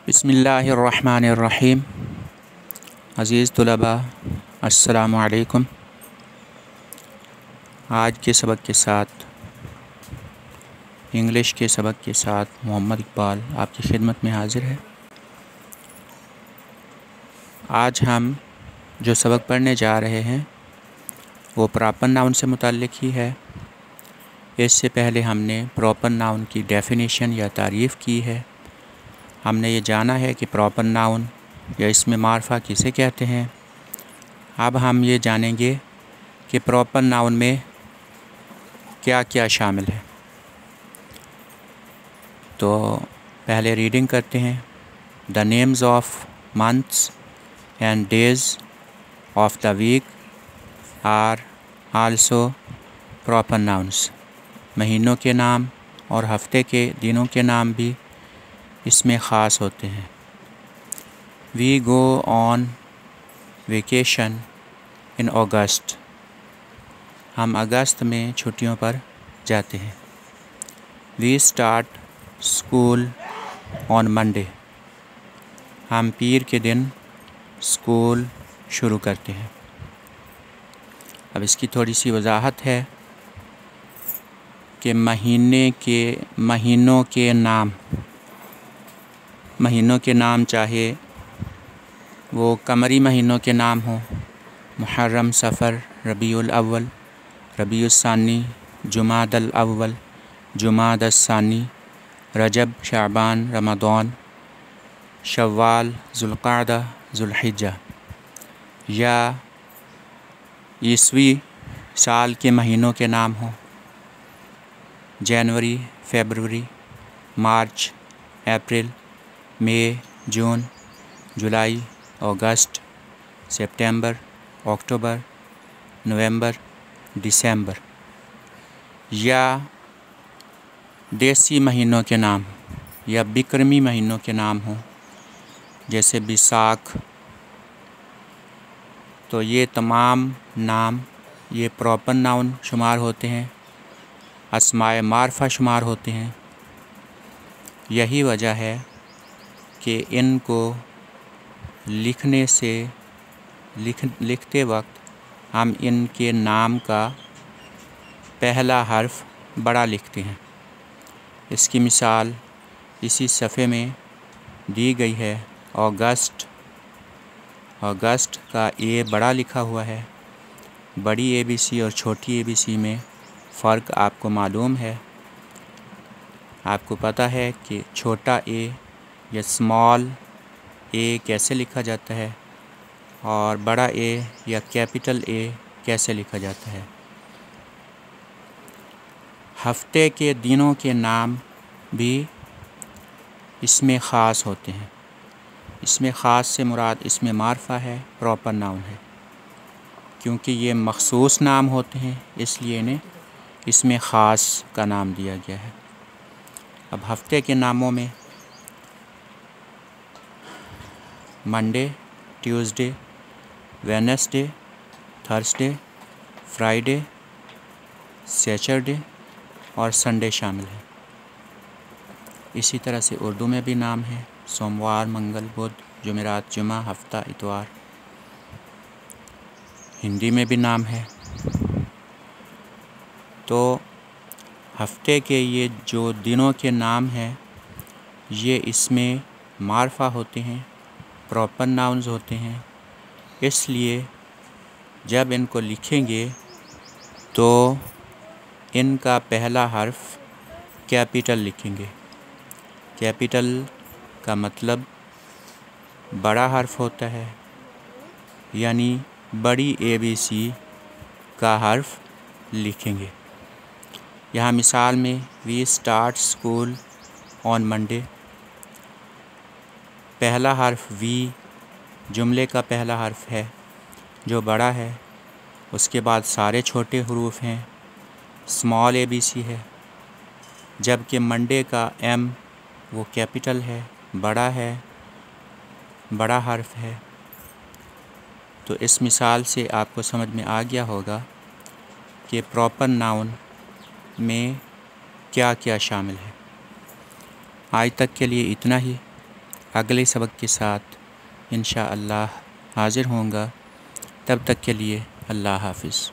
बिस्मिल्लाहिर्रहमानिर्रहीम। अज़ीज़ तलबा, अस्सलामु अलैकुम। आज के सबक के साथ, इंग्लिश के सबक के साथ मोहम्मद इकबाल आपकी खिदमत में हाज़िर है। आज हम जो सबक पढ़ने जा रहे हैं वो प्रॉपर नाउन से मुताल्लिक़ ही है। इससे पहले हमने प्रॉपर नाउन की डेफिनेशन या तारीफ़ की है। हमने ये जाना है कि प्रॉपर नाउन या इसमें मार्फा किसे कहते हैं। अब हम ये जानेंगे कि प्रॉपर नाउन में क्या क्या शामिल है। तो पहले रीडिंग करते हैं। The names of months and days of the week are also proper nouns. महीनों के नाम और हफ्ते के दिनों के नाम भी इसमें ख़ास होते हैं। We go on vacation in August. हम अगस्त में छुट्टियों पर जाते हैं। We start school on Monday. हम पीर के दिन स्कूल शुरू करते हैं। अब इसकी थोड़ी सी वजाहत है कि महीनों के नाम चाहे वो कमरी महीनों के नाम हों, मुहर्रम, सफ़र, रबीउल अव्वल, रबीउस सानी, जुमादल अव्वल, जुमादल सानी, रजब, शाबान, रमज़ान, शव्वाल, ज़ुल्क़ादा, ज़ुल्हिज्जा, या ईसवी साल के महीनों के नाम हों, जनवरी, फरवरी, मार्च, अप्रैल, मई, जून, जुलाई, अगस्त, सितंबर, अक्टूबर, नवंबर, दिसंबर, या देसी महीनों के नाम या बिक्रमी महीनों के नाम हों, जैसे बैसाख। तो ये तमाम नाम ये प्रॉपर नाउन शुमार होते हैं, अस्माए मारफा शुमार होते हैं। यही वजह है कि इनको लिखते वक्त हम इनके नाम का पहला हर्फ बड़ा लिखते हैं। इसकी मिसाल इसी सफ़े में दी गई है। अगस्त का ए बड़ा लिखा हुआ है। बड़ी ABC और छोटी ABC में फ़र्क आपको मालूम है। आपको पता है कि छोटा ए या स्मॉल ए कैसे लिखा जाता है और बड़ा ए या कैपिटल ए कैसे लिखा जाता है। हफ्ते के दिनों के नाम भी इसमें ख़ास होते हैं। इसमें ख़ास से मुराद इसमें मारफा है, प्रॉपर नाउन है। क्योंकि ये मख़सूस नाम होते हैं इसलिए इन्हें इसमें ख़ास का नाम दिया गया है। अब हफ्ते के नामों में Monday, Tuesday, Wednesday, Thursday, Friday, Saturday और संडे शामिल है। इसी तरह से उर्दू में भी नाम है। सोमवार, मंगल, बुध, जुमेरात, जुमा, हफ्ता, इतवार। हिंदी में भी नाम है। तो हफ्ते के ये जो दिनों के नाम हैं ये इसमें मारफा होते हैं, प्रॉपर नाउन्स होते हैं। इसलिए जब इनको लिखेंगे तो इनका पहला हर्फ कैपिटल लिखेंगे। कैपिटल का मतलब बड़ा हर्फ होता है, यानी बड़ी ABC का हर्फ लिखेंगे। यहाँ मिसाल में we start school on Monday. पहला हर्फ वी जुमले का पहला हर्फ है जो बड़ा है। उसके बाद सारे छोटे हरूफ हैं, स्मॉल ABC है। जबकि मंडे का M वो कैपिटल है, बड़ा है, बड़ा हर्फ है। तो इस मिसाल से आपको समझ में आ गया होगा कि प्रॉपर नाउन में क्या क्या शामिल है। आज तक के लिए इतना ही। اگلے سبق کے ساتھ انشاءاللہ حاضر ہوں گا۔ تب تک کے لیے اللہ حافظ۔